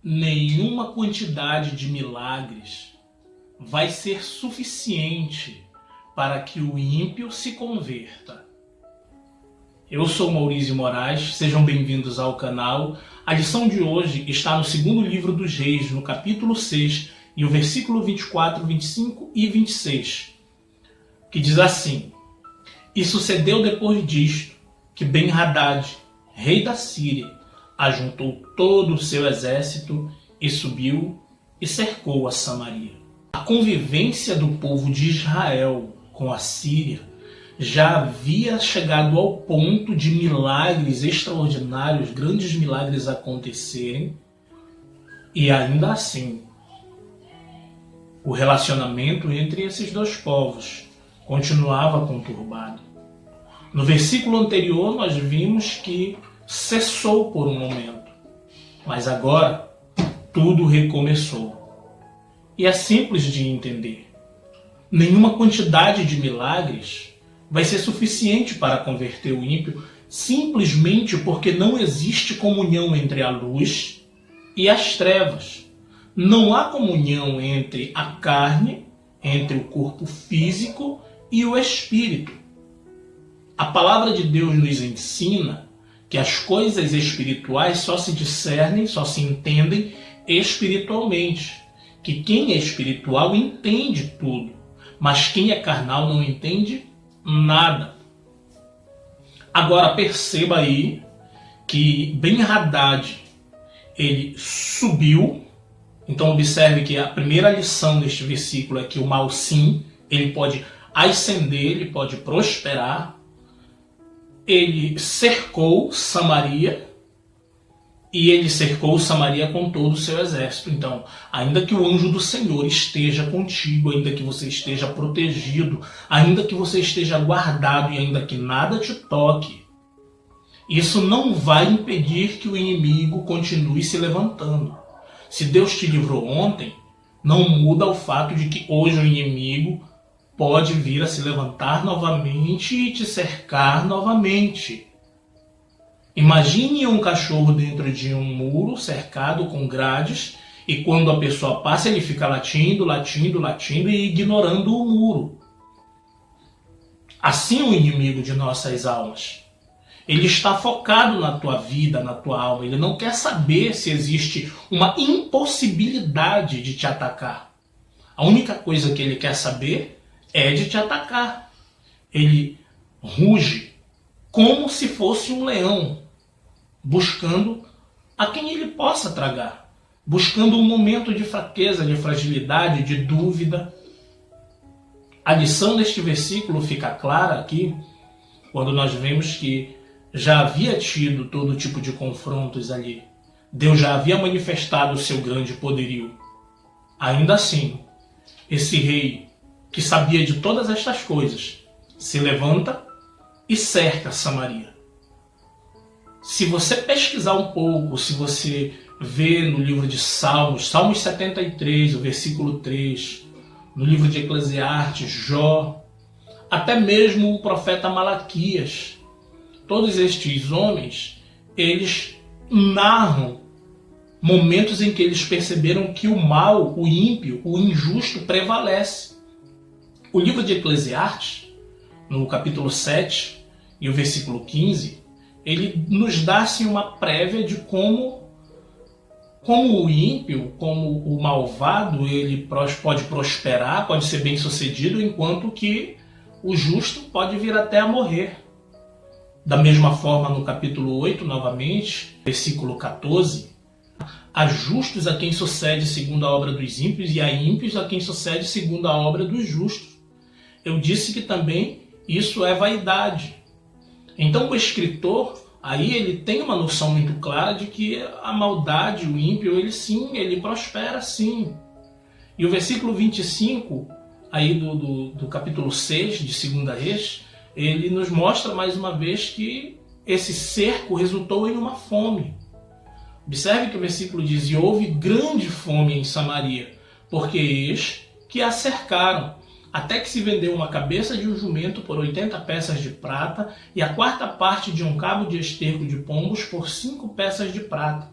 Nenhuma quantidade de milagres vai ser suficiente para que o ímpio se converta. Eu sou Maurício Moraes, sejam bem-vindos ao canal. A lição de hoje está no segundo livro dos Reis, no capítulo 6, e o versículo 24, 25 e 26, que diz assim: E sucedeu depois disto, que Ben-Hadad, rei da Síria, ajuntou todo o seu exército e subiu e cercou a Samaria. A convivência do povo de Israel com a Síria já havia chegado ao ponto de milagres extraordinários, grandes milagres acontecerem, e ainda assim o relacionamento entre esses dois povos continuava conturbado. No versículo anterior nós vimos que cessou por um momento, mas agora tudo recomeçou. E é simples de entender. Nenhuma quantidade de milagres vai ser suficiente para converter o ímpio, simplesmente porque não existe comunhão entre a luz e as trevas. Não há comunhão entre a carne, entre o corpo físico e o espírito. A palavra de Deus nos ensina que as coisas espirituais só se discernem, só se entendem espiritualmente. Que quem é espiritual entende tudo, mas quem é carnal não entende nada. Agora perceba aí que Ben-Hadad, ele subiu. Então observe que a primeira lição deste versículo é que o mal, sim, ele pode ascender, ele pode prosperar. Ele cercou Samaria, e ele cercou Samaria com todo o seu exército. Então, ainda que o anjo do Senhor esteja contigo, ainda que você esteja protegido, ainda que você esteja guardado e ainda que nada te toque, isso não vai impedir que o inimigo continue se levantando. Se Deus te livrou ontem, não muda o fato de que hoje o inimigo pode vir a se levantar novamente e te cercar novamente. Imagine um cachorro dentro de um muro cercado com grades, e quando a pessoa passa ele fica latindo, latindo, latindo e ignorando o muro. Assim o inimigo de nossas almas. Ele está focado na tua vida, na tua alma. Ele não quer saber se existe uma impossibilidade de te atacar. A única coisa que ele quer saber é de te atacar. Ele ruge como se fosse um leão, buscando a quem ele possa tragar, buscando um momento de fraqueza, de fragilidade, de dúvida. A lição deste versículo fica clara aqui, quando nós vemos que já havia tido todo tipo de confrontos ali. Deus já havia manifestado o seu grande poderio. Ainda assim, esse rei, que sabia de todas estas coisas, se levanta e cerca Samaria. Se você pesquisar um pouco, se você ver no livro de Salmos, Salmos 73, o versículo 3, no livro de Eclesiastes, Jó, até mesmo o profeta Malaquias, todos estes homens, eles narram momentos em que eles perceberam que o mal, o ímpio, o injusto prevalece. O livro de Eclesiastes, no capítulo 7 e o versículo 15, ele nos dá assim, uma prévia de como o ímpio, como o malvado, ele pode prosperar, pode ser bem sucedido, enquanto que o justo pode vir até a morrer. Da mesma forma, no capítulo 8, novamente, versículo 14, há justos a quem sucede segundo a obra dos ímpios, e há ímpios a quem sucede segundo a obra dos justos. Eu disse que também isso é vaidade. Então o escritor, aí ele tem uma noção muito clara de que a maldade, o ímpio, ele prospera sim. E o versículo 25, aí do capítulo 6 de 2 Reis, ele nos mostra mais uma vez que esse cerco resultou em uma fome. Observe que o versículo diz: E houve grande fome em Samaria, porque eis que a cercaram, até que se vendeu uma cabeça de um jumento por 80 peças de prata e a quarta parte de um cabo de esterco de pombos por 5 peças de prata.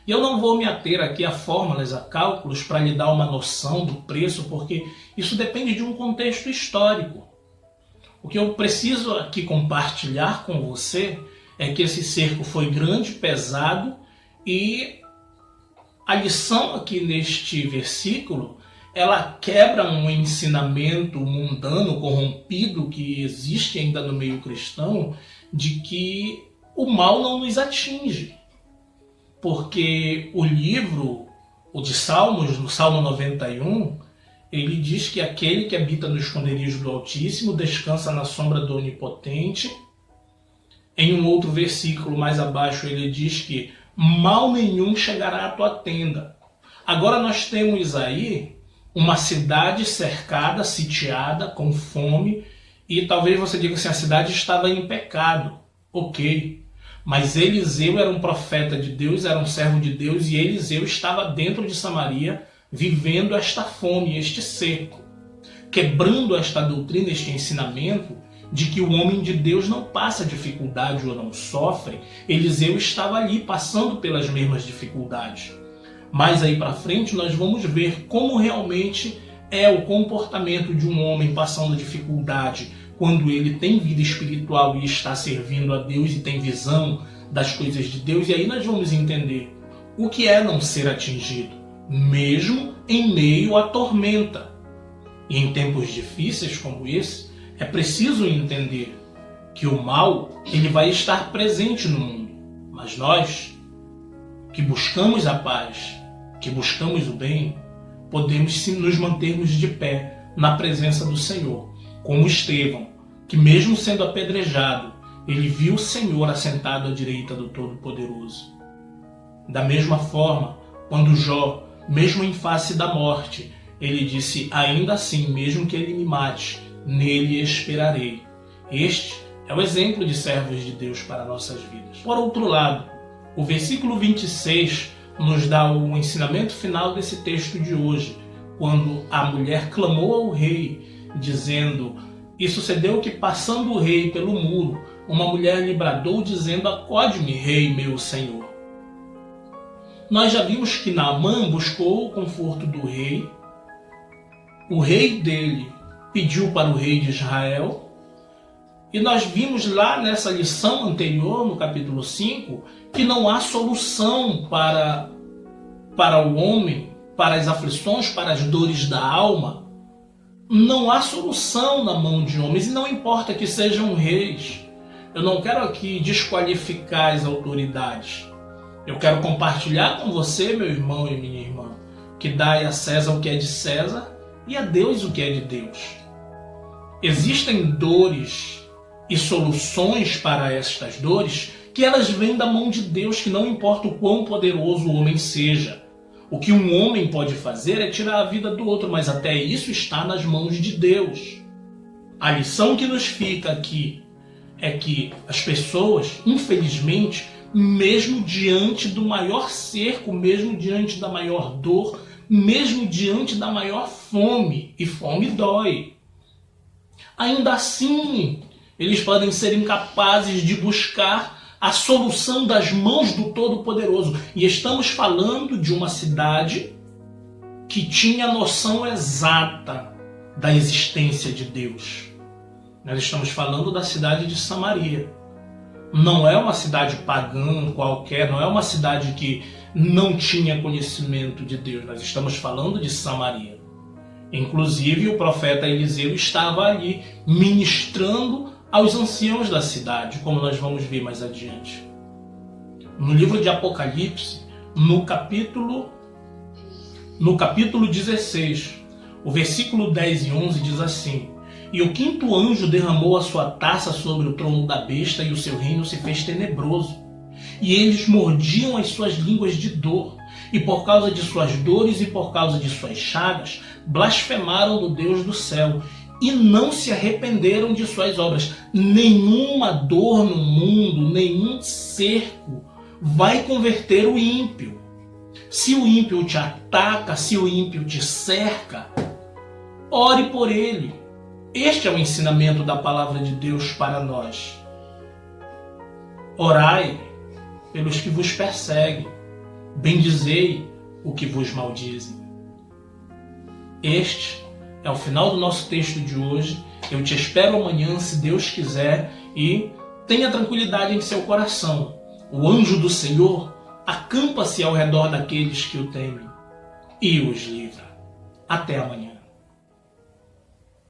E eu não vou me ater aqui a fórmulas, a cálculos para lhe dar uma noção do preço, porque isso depende de um contexto histórico. O que eu preciso aqui compartilhar com você é que esse cerco foi grande, pesado, e a lição aqui neste versículo, ela quebra um ensinamento mundano, corrompido, que existe ainda no meio cristão, de que o mal não nos atinge. Porque o livro, o de Salmos, no Salmo 91, ele diz que aquele que habita no esconderijo do Altíssimo descansa na sombra do Onipotente. Em um outro versículo mais abaixo ele diz que mal nenhum chegará à tua tenda. Agora nós temos aí uma cidade cercada, sitiada, com fome, e talvez você diga assim, a cidade estava em pecado. Ok. Mas Eliseu era um profeta de Deus, era um servo de Deus, e Eliseu estava dentro de Samaria, vivendo esta fome, este cerco, quebrando esta doutrina, este ensinamento de que o homem de Deus não passa dificuldade ou não sofre. Eliseu estava ali passando pelas mesmas dificuldades. Mas aí para frente nós vamos ver como realmente é o comportamento de um homem passando dificuldade, quando ele tem vida espiritual e está servindo a Deus e tem visão das coisas de Deus. E aí nós vamos entender o que é não ser atingido, mesmo em meio à tormenta. E em tempos difíceis como esse, é preciso entender que o mal ele vai estar presente no mundo. Mas nós, que buscamos a paz, que buscamos o bem, podemos sim nos mantermos de pé na presença do Senhor, como Estevão, que mesmo sendo apedrejado, ele viu o Senhor assentado à direita do Todo-Poderoso. Da mesma forma, quando Jó, mesmo em face da morte, ele disse, ainda assim, mesmo que ele me mate, nele esperarei. Este é o exemplo de servos de Deus para nossas vidas. Por outro lado, o versículo 26 nos dá o ensinamento final desse texto de hoje, quando a mulher clamou ao rei, dizendo, e sucedeu que, passando o rei pelo muro, uma mulher lhe bradou, dizendo, acode-me, rei meu senhor. Nós já vimos que Naamã buscou o conforto do rei, o rei dele pediu para o rei de Israel, e nós vimos lá nessa lição anterior, no capítulo 5, que não há solução para o homem, para as aflições, para as dores da alma. Não há solução na mão de homens, e não importa que sejam reis. Eu não quero aqui desqualificar as autoridades. Eu quero compartilhar com você, meu irmão e minha irmã, que dai a César o que é de César e a Deus o que é de Deus. Existem dores e soluções para estas dores que elas vêm da mão de Deus, que não importa o quão poderoso o homem seja. O que um homem pode fazer é tirar a vida do outro, mas até isso está nas mãos de Deus. A lição que nos fica aqui é que as pessoas, infelizmente, mesmo diante do maior cerco, mesmo diante da maior dor, mesmo diante da maior fome, e fome dói, ainda assim, eles podem ser incapazes de buscar a solução das mãos do Todo-Poderoso. E estamos falando de uma cidade que tinha a noção exata da existência de Deus. Nós estamos falando da cidade de Samaria. Não é uma cidade pagã qualquer, não é uma cidade que não tinha conhecimento de Deus. Nós estamos falando de Samaria. Inclusive, o profeta Eliseu estava ali ministrando aos anciãos da cidade, como nós vamos ver mais adiante. No livro de Apocalipse, no capítulo 16, o versículo 10 e 11 diz assim, e o quinto anjo derramou a sua taça sobre o trono da besta, e o seu reino se fez tenebroso. E eles mordiam as suas línguas de dor, e por causa de suas dores e por causa de suas chagas, blasfemaram do Deus do céu, e não se arrependeram de suas obras. Nenhuma dor no mundo, nenhum cerco vai converter o ímpio. Se o ímpio te ataca, se o ímpio te cerca, ore por ele. Este é o ensinamento da palavra de Deus para nós. Orai pelos que vos perseguem. bendizei o que vos maldizem. Este é o final do nosso texto de hoje. Eu te espero amanhã, se Deus quiser, e tenha tranquilidade em seu coração. O anjo do Senhor acampa-se ao redor daqueles que o temem e os livra. Até amanhã.